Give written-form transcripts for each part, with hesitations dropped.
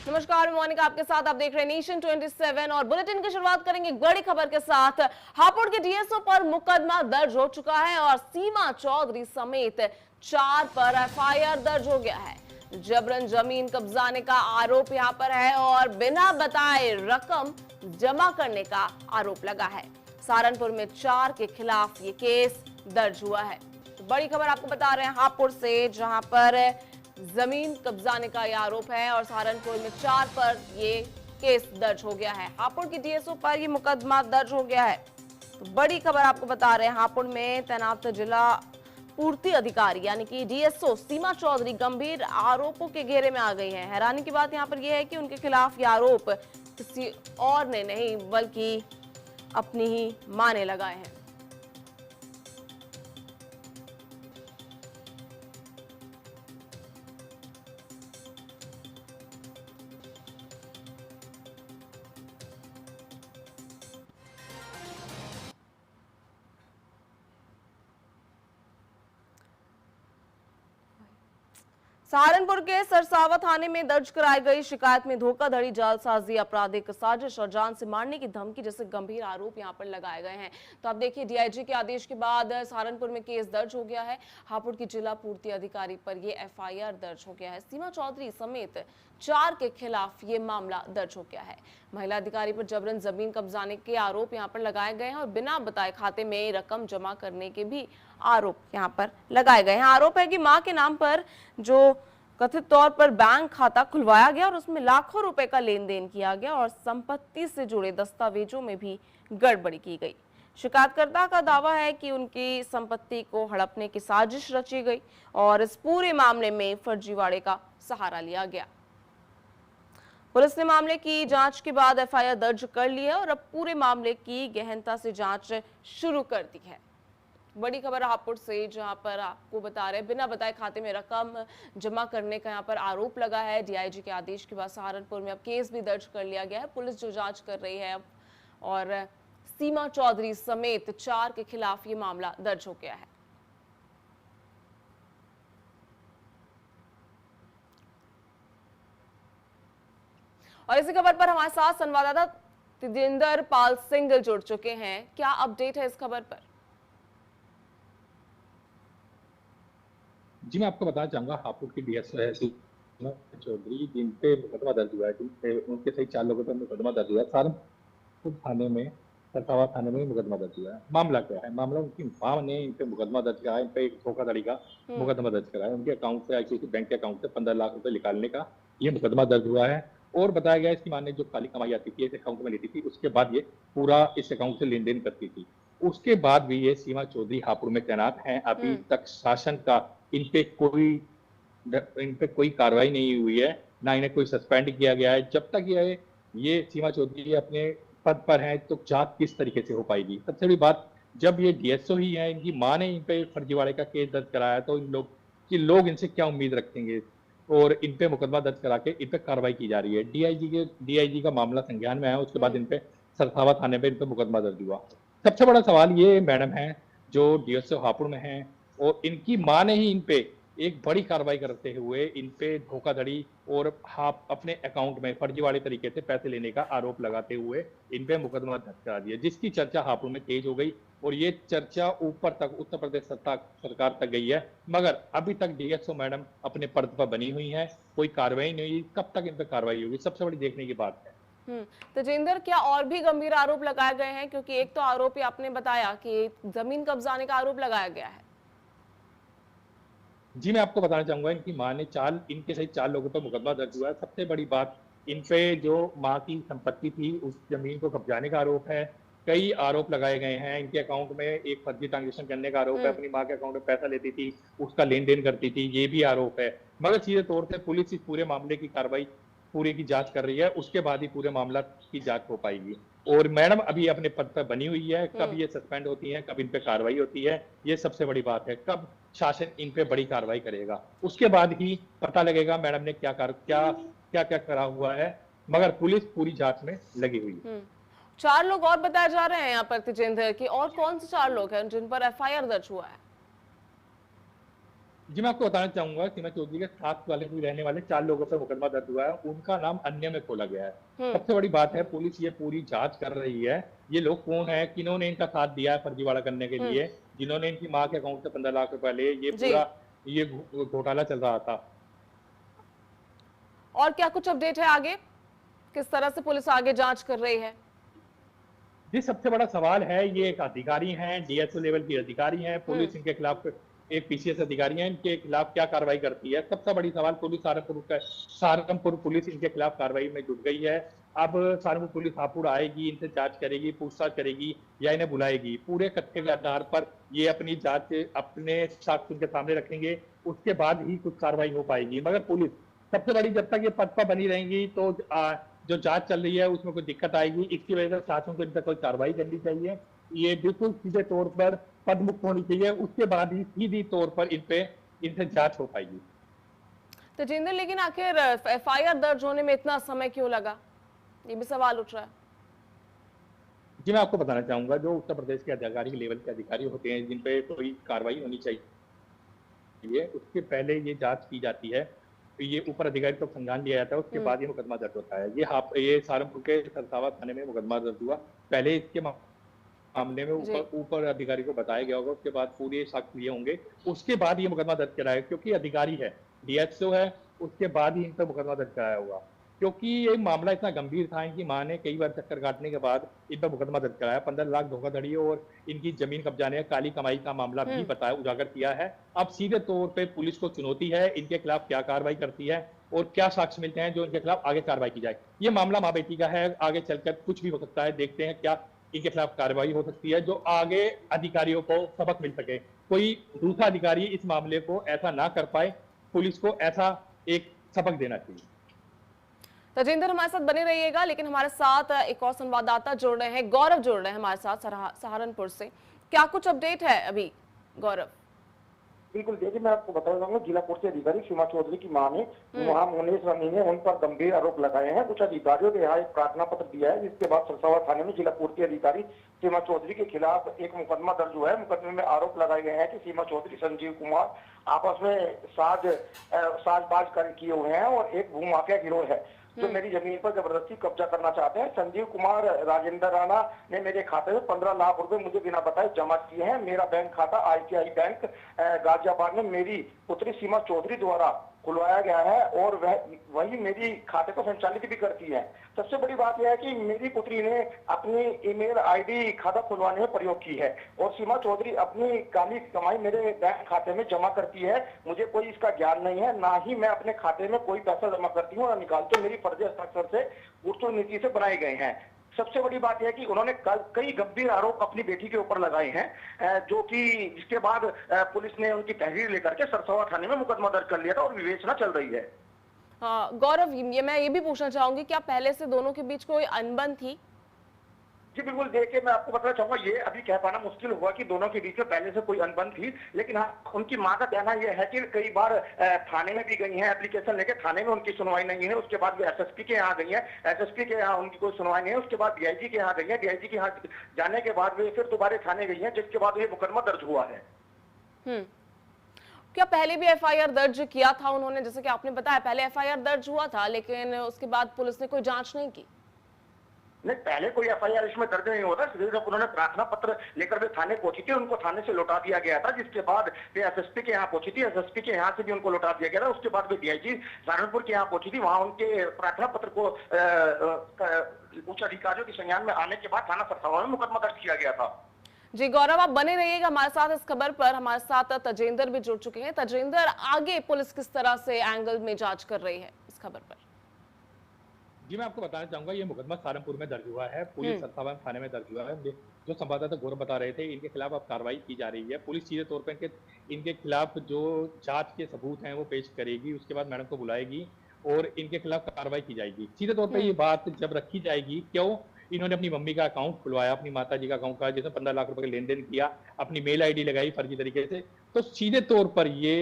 नमस्कार, मैं मोनिका आपके साथ। आप देख रहे हैं नेशन 27 और बुलेटिन की शुरुआत करेंगे एक बड़ी खबर के साथ। हापुड़ के डीएसओ पर मुकदमा दर्ज हो चुका है और सीमा चौधरी समेत 4 पर एफआईआर दर्ज हो गया है। जबरन जमीन कब्जाने का आरोप यहां पर है और बिना बताए रकम जमा करने का आरोप लगा है। सहारनपुर में 4 के खिलाफ ये केस दर्ज हुआ है। तो बड़ी खबर आपको बता रहे हैं हापुड़ से, जहां पर जमीन कब्जाने का यह आरोप है और सहारनपुर में 4 पर ये केस दर्ज हो गया है। हापुड़ की डीएसओ पर ये मुकदमा दर्ज हो गया है। तो बड़ी खबर आपको बता रहे हैं, हापुड़ में तैनात जिला पूर्ति अधिकारी यानी कि डीएसओ सीमा चौधरी गंभीर आरोपों के घेरे में आ गई है। हैरानी की बात यहां पर यह है कि उनके खिलाफ ये आरोप किसी और ने नहीं बल्कि अपनी ही मां ने लगाए हैं। सहारनपुर के सरसावा थाने में दर्ज कराई गई शिकायत में धोखाधड़ी, जालसाजी, आपराधिक साजिश और जान से मारने की धमकी जैसे गंभीर आरोप यहां पर लगाए गए हैं। तो आप देखिए, डीआईजी के आदेश के बाद सहारनपुर में केस दर्ज हो गया है। हापुड़ की जिला पूर्ति अधिकारी पर यह एफआईआर दर्ज हो गया है। सीमा चौधरी समेत 4 के खिलाफ ये मामला दर्ज हो गया है। महिला अधिकारी पर जबरन जमीन कब्जाने के आरोप यहां पर लगाए गए हैं और बिना बताए खाते में रकम जमा करने के भी आरोप यहां पर लगाए गए हैं। आरोप है कि मां के नाम पर जो कथित तौर पर बैंक खाता खुलवाया गया और उसमें लाखों रुपए का लेन देन किया गया और संपत्ति से जुड़े दस्तावेजों में भी गड़बड़ी की गई। शिकायतकर्ता का दावा है कि उनकी संपत्ति को हड़पने की साजिश रची गई और इस पूरे मामले में फर्जीवाड़े का सहारा लिया गया। पुलिस ने मामले की जांच के बाद एफआईआर दर्ज कर ली है और अब पूरे मामले की गहनता से जांच शुरू कर दी है। बड़ी खबर हापुड़ से, जहां पर आपको बता रहे हैं बिना बताए खाते में रकम जमा करने का यहां पर आरोप लगा है। डीआईजी के आदेश के बाद सहारनपुर में अब केस भी दर्ज कर लिया गया है। पुलिस जो जांच कर रही है और सीमा चौधरी समेत 4 के खिलाफ ये मामला दर्ज हो गया है। और इसी खबर पर हमारे साथ संवाददाता तेजिंदर पाल सिंह जुड़ चुके हैं। क्या अपडेट है इस खबर पर? जी, मैं आपको बताना चाहूंगा, हापुड़ की डीएसओ है सीमा चौधरी, जिन पे मुकदमा दर्ज हुआ है, उनके सही 4 लोगों पर मुकदमा दर्ज हुआ है। सहारनपुर थाने में, सरसावा थाने में मुकदमा दर्ज हुआ है। मामला क्या है? मामला उनकी मां ने इन पे मुकदमा दर्ज कराया, इन पे एक धोखाधड़ी का मुकदमा दर्ज कराया। उनके अकाउंट से, आईसीआईसी बैंक के अकाउंट से 15 लाख रुपए निकालने का ये मुकदमा दर्ज हुआ है। और बताया गया है इसकी मां ने जो काली कमाई आती थी इस अकाउंट में लेती थी, उसके बाद ये पूरा इस अकाउंट से लेन देन करती थी। उसके बाद भी ये सीमा चौधरी हापुड़ में तैनात हैं। अभी तक शासन का इन पे कोई कार्रवाई नहीं हुई है, ना इन्हें कोई सस्पेंड किया गया है। जब तक ये सीमा चौधरी अपने पद पर हैं, तो जांच किस तरीके से हो पाएगी? सबसे बड़ी बात, जब ये डीएसओ ही है, इनकी मां ने इन पे फर्जीवाड़े का केस दर्ज कराया, तो लोग इनसे क्या उम्मीद रखेंगे? और इन पे मुकदमा दर्ज करा के इन पे कार्रवाई की जा रही है। डीआईजी का मामला संज्ञान में आया, उसके बाद इन पे सरसावा थाने पे इन पे मुकदमा दर्ज हुआ। सबसे बड़ा सवाल ये मैडम है जो डीएसओ हापुड़ में हैं, और इनकी मां ने ही इन पे एक बड़ी कार्रवाई करते हुए इन पे धोखाधड़ी और अपने अकाउंट में फर्जीवाड़े तरीके से पैसे लेने का आरोप लगाते हुए इन पे मुकदमा दर्ज करा दिया, जिसकी चर्चा हापुड़ में तेज हो गई और ये चर्चा ऊपर तक उत्तर प्रदेश सरकार तक गई है। मगर अभी तक डीएसओ मैडम अपने पद पर बनी हुई है, कोई कार्रवाई नहीं हुई। कब तक इन पे कार्रवाई होगी, सबसे बड़ी देखने की बात है। तेजिंदर, क्या और भी गंभीर आरोप लगाए गए हैं? क्योंकि एक तो आरोप आपने बताया कि जमीन कब्जाने का आरोप लगाया गया है। जी, मैं आपको बताना चाहूंगा, इनकी मां ने इनके सहित 4 लोगों पर मुकदमा दर्ज हुआ है। सबसे बड़ी बात, इन पे जो मां की संपत्ति थी उस जमीन को कब्जाने का आरोप है। कई आरोप लगाए गए हैं। इनके अकाउंट में एक फर्जी ट्रांजेक्शन करने का आरोप है, अपनी मां के अकाउंट में पैसा लेती थी, उसका लेन देन करती थी, ये भी आरोप है। मगर सीधे तौर से पुलिस इस पूरे मामले की कार्रवाई पूरे की जांच कर रही है, उसके बाद ही पूरे मामला की जांच हो पाएगी। और मैडम अभी अपने पद पर बनी हुई है, कब ये सस्पेंड होती है, कब इन पे कार्रवाई होती है, ये सबसे बड़ी बात है। कब शासन इन पे बड़ी कार्रवाई करेगा, उसके बाद ही पता लगेगा मैडम ने क्या करा हुआ है। मगर पुलिस पूरी जांच में लगी हुई है। 4 लोग और बताए जा रहे हैं यहाँ पर तेजिंदर की, और कौन से 4 लोग हैं जिन पर एफआईआर दर्ज हुआ है? जी, मैं आपको बताना चाहूँगा सीमा चौधरी के साथ वाले भी रहने वाले 4 लोगों पे मुकदमा दर्ज हुआ है, उनका नाम अन्य में खोला गया है। हम्म। सबसे बड़ी बात है पुलिस ये पूरी जाँच कर रही है, ये लोग कौन हैं, किन्होंने इनका साथ दिया है फर्जीवाड़ा करने के हम्म। लिए, जिन्होंने इनकी माँ के अकाउंट से 15 लाख रुपए लिए, ये जी। पूरा ये घोटाला चल रहा था। और क्या कुछ अपडेट है आगे, किस तरह से पुलिस आगे जांच कर रही है? जी, सबसे बड़ा सवाल है ये एक अधिकारी हैं, डीएसओ लेवल के अधिकारी हैं, पुलिस इनके खिलाफ एक पीसीएस अधिकारी हैं, इनके खिलाफ क्या कार्रवाई करती है? सबसे बड़ी सवाल पुलिस सहारनपुर पुलिस इनके खिलाफ कार्रवाई में जुट गई है। अब सहारनपुर पुलिस हापुड़ आएगी, इनसे जांच करेगी, पूछताछ करेगी या इन्हें बुलाएगी। पूरे तथ्य के आधार पर ये अपनी जांच अपने साक्ष्य उनके सामने रखेंगे, उसके बाद ही कुछ कार्रवाई हो पाएगी। मगर पुलिस सबसे बड़ी जब तक ये पद पर बनी रहेंगी तो जो जांच चल रही है उसमें कोई दिक्कत आएगी। इसकी वजह से शासन को इन पर कोई कार्रवाई करनी चाहिए। ये बिल्कुल सीधे तौर पर पद मुक्त होनी चाहिए, उसके बाद ही सीधी तौर पर इनसे जांच हो पाएगी। तजिंदर, लेकिन आखिर एफआईआर दर्ज होने में इतना समय क्यों लगा, ये भी सवाल उठ रहा है। जी, मैं आपको बताना चाहूंगा जो उत्तर प्रदेश के अधिकारी लेवल के अधिकारी होते हैं जिन पे कोई कार्रवाई होनी चाहिए, उसके पहले ये जांच की जाती है, तो ये ऊपर अधिकारी को संज्ञान लिया जाता है, उसके बाद ये मुकदमा दर्ज होता है। ये सहारनपुर के सरसावा थाने में मुकदमा दर्ज हुआ। पहले इसके मामले में ऊपर अधिकारी को बताया गया होगा, उसके बाद पूरे साक्ष्य लिए होंगे, उसके बाद ये मुकदमा दर्ज कराया, क्योंकि अधिकारी है, डीएसओ है, उसके बाद ही इन पर मुकदमा दर्ज कराया होगा। क्योंकि ये मामला इतना गंभीर था, इनकी मां ने कई बार चक्कर काटने के बाद इन पर मुकदमा दर्ज कराया। 15 लाख धोखाधड़ी और इनकी जमीन कब्जाने, काली कमाई का मामला भी बताया, उजागर किया है। अब सीधे तौर पे पुलिस को चुनौती है, इनके खिलाफ क्या कार्रवाई करती है और क्या साक्ष्य मिलते हैं जो इनके खिलाफ आगे कार्रवाई की जाए। ये मामला माँ बेटी का है, आगे चलकर कुछ भी हो सकता है। देखते हैं क्या इनके खिलाफ कार्रवाई हो सकती है जो आगे अधिकारियों को सबक मिल सके, कोई दूसरा अधिकारी इस मामले को ऐसा ना कर पाए। पुलिस को ऐसा एक सबक देना चाहिए। तजिंदर, हमारे साथ बने रहिएगा, लेकिन हमारे साथ एक और संवाददाता जुड़ रहे हैं, गौरव जुड़ रहे हैं हमारे साथ सहारनपुर से। क्या कुछ अपडेट है अभी गौरव? बिल्कुल, देखिए मैं आपको बताना चाहूंगा, जिला कोर्ट के अधिकारी सीमा चौधरी की मां ने वहां मोनेश रानी ने उन पर गंभीर आरोप लगाए हैं। कुछ अधिकारियों ने यहाँ एक प्रार्थना पत्र दिया है, जिसके बाद सरसावा थाने में जिला कोर्ट के अधिकारी सीमा चौधरी के खिलाफ एक मुकदमा दर्ज हुआ है। मुकदमे में आरोप लगाए गए हैं कि सीमा चौधरी संजीव कुमार आपस में साजबाज किए हुए हैं और एक भूमाफिया गिरोह है जो मेरी जमीन पर जबरदस्ती कब्जा करना चाहते हैं। संजीव कुमार राजेंद्र राणा ने मेरे खाते में 15 लाख रुपए मुझे बिना बताए जमा किए हैं। मेरा बैंक खाता ICICI बैंक गाजियाबाद में मेरी पुत्री सीमा चौधरी द्वारा खुलवाया गया है और वही मेरी खाते को संचालित भी करती है। सबसे बड़ी बात यह है कि मेरी पुत्री ने अपनी ईमेल ID खाता खुलवाने में प्रयोग की है और सीमा चौधरी अपनी काली कमाई मेरे बैंक खाते में जमा करती है। मुझे कोई इसका ज्ञान नहीं है, ना ही मैं अपने खाते में कोई पैसा जमा करती हूँ और निकालती हूँ। मेरी फर्जी हस्ताक्षर से उर्तू नीति से बनाए गए हैं। सबसे बड़ी बात यह है कि उन्होंने कई गंभीर आरोप अपनी बेटी के ऊपर लगाए हैं, जो कि जिसके बाद पुलिस ने उनकी तहरीर लेकर के सरसावा थाने में मुकदमा दर्ज कर लिया था और विवेचना चल रही है। गौरव, मैं ये भी पूछना चाहूंगी, क्या पहले से दोनों के बीच कोई अनबन थी? जी बिल्कुल, देखिए मैं आपको बताना चाहूंगा, ये अभी कह पाना मुश्किल हुआ कि दोनों के बीच में पहले से कोई अनबन थी, लेकिन हाँ उनकी मां का कहना यह है कि कई बार थाने में भी गई हैं एप्लीकेशन लेके, थाने में उनकी सुनवाई नहीं है। उसके बाद SSP के यहाँ गई है, SSP के यहाँ उनकी कोई सुनवाई नहीं है। उसके बाद DIG के यहाँ गई है, DIG के यहाँ जाने के बाद वे फिर दोबारा थाने गई है, जिसके बाद ये मुकदमा दर्ज हुआ है। क्या पहले भी FIR दर्ज किया था उन्होंने? जैसे कि आपने बताया पहले FIR दर्ज हुआ था, लेकिन उसके बाद पुलिस ने कोई जांच नहीं की। नहीं, पहले कोई FIR इसमें दर्ज नहीं होता। जब उन्होंने प्रार्थना पत्र लेकर वे थाने पहुंची थी, उनको थाने से लौटा दिया गया था, जिसके बाद वे SSP के यहाँ पहुंची थी, SSP के यहाँ से भी उनको लौटा दिया गया था। उसके बाद वे DIG सहारनपुर के यहाँ पहुंची थी, वहां उनके प्रार्थना पत्र को उच्च अधिकारियों के संज्ञान में आने के बाद थाना सरसावा में मुकदमा दर्ज किया गया था। जी गौरव, आप बने रहिएगा हमारे साथ इस खबर पर। हमारे साथ तजेंद्र भी जुड़ चुके हैं। तजेंद्र, आगे पुलिस किस तरह से एंगल में जांच कर रही है इस खबर पर? जी, मैं आपको बताना चाहूंगा ये मुकदमा सहारनपुर में दर्ज हुआ है, पुलिस सरसावा थाने में दर्ज हुआ है। जो संवाददाता गौरव बता रहे थे, इनके खिलाफ अब कार्रवाई की जा रही है। पुलिस सीधे तौर पर इनके खिलाफ जो जांच के सबूत हैं वो पेश करेगी, उसके बाद मैडम को बुलाएगी और इनके खिलाफ कार्रवाई की जाएगी। सीधे तौर पर ये बात जब रखी जाएगी, क्यों इन्होंने अपनी मम्मी का अकाउंट खुलवाया, अपनी माता जी का अकाउंट का, जिसमें 15 लाख रुपए का लेन देन किया, अपनी मेल ID लगाई फर्जी तरीके से, तो सीधे तौर पर ये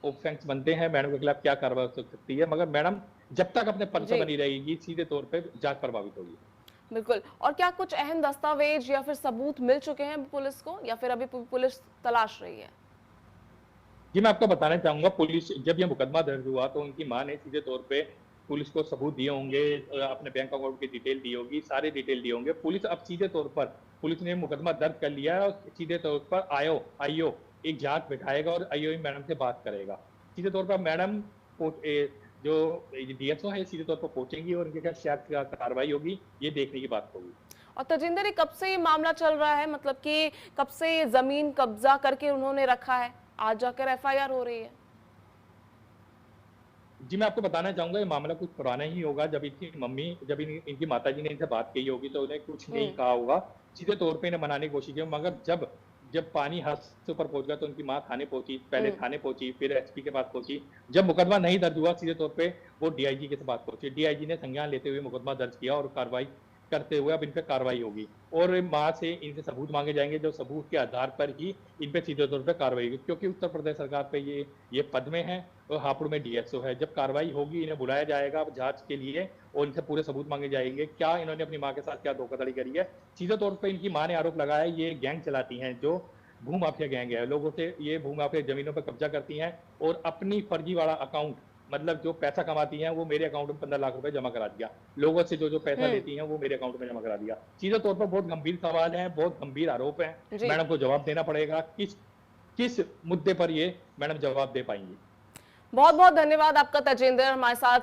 ऑफेंस बनते हैं। मैडम के खिलाफ क्या कार्रवाई हो सकती है, मगर मैडम जब तक अपने पद पर बनी रहेगी सीधे तौर पे जांच प्रभावित होगी। बिल्कुल। और क्या कुछ अहम दस्तावेज या फिर सबूत मिल चुके हैं पुलिस को, या फिर अभी पुलिस तलाश रही है? जी, मैं आपको बताना चाहूंगा, पुलिस जब ये मुकदमा दर्ज हुआ तो उनकी मां ने सीधे तौर पे पुलिस को सबूत दिए होंगे, अपने बैंक अकाउंट की डिटेल दी होगी, सारे डिटेल दिए होंगे। पुलिस अब सीधे तौर पर पुलिस ने मुकदमा दर्ज कर लिया है और सीधे तौर पर आईओ एक जांच बिठाएगा और आईओ मैडम से बात करेगा। सीधे तौर पर मैडम जो डीएसओ है सीधे तौर पर पहुंचेंगी और उनके क्या कार्रवाई होगी, ये देखने की बात होगी। और तजिंदर, ये कब से ये मामला चल रहा है, मतलब कि कब से ये जमीन कब्जा करके उन्होंने रखा है, आज जाकर एफआईआर हो रही है? जी, मैं आपको बताना चाहूंगा, ये मामला कुछ पुराना ही होगा। जब इनकी माताजी ने इनसे बात की होगी तो उन्हें कुछ नहीं कहा होगा, सीधे तौर पे इन्हें मनाने की कोशिश की, मगर जब जब पानी हद से ऊपर पहुंच गया तो उनकी मां थाने पहुंची, पहले थाने पहुंची, फिर एसपी के पास पहुंची। जब मुकदमा नहीं दर्ज हुआ, सीधे तौर पे वो डीआईजी के पास पहुंची। डीआईजी ने संज्ञान लेते हुए मुकदमा दर्ज किया और कार्रवाई करते हुए अब इन पे कार्रवाई होगी और मां से इनसे सबूत मांगे जाएंगे, जो सबूत के आधार पर ही इन पे सीधे तौर पे कार्रवाई होगी, क्योंकि उत्तर प्रदेश सरकार पे ये पद में है और हापुड़ में डीएसओ है। जब कार्रवाई होगी, इन्हें बुलाया जाएगा जांच के लिए और इनसे पूरे सबूत मांगे जाएंगे, क्या इन्होंने अपनी मां के साथ क्या धोखाधड़ी करी है। सीधे तौर पर इनकी मां ने आरोप लगाया है ये गैंग चलाती हैं, जो भूमाफिया गैंग है, लोगों से ये भूमाफिया जमीनों पर कब्जा करती हैं और अपनी फर्जीवाड़ा अकाउंट, मतलब जो पैसा कमाती हैं वो मेरे अकाउंट में 15 लाख रुपए जमा करा दिया, लोगों से जो पैसा लेती हैं वो मेरे अकाउंट में जमा करा दिया। सीधे तौर पर बहुत गंभीर सवाल है, बहुत गंभीर आरोप है। मैडम को जवाब देना पड़ेगा, किस मुद्दे पर ये मैडम जवाब दे पाएंगी। बहुत बहुत धन्यवाद आपका तजिंदर, हमारे साथ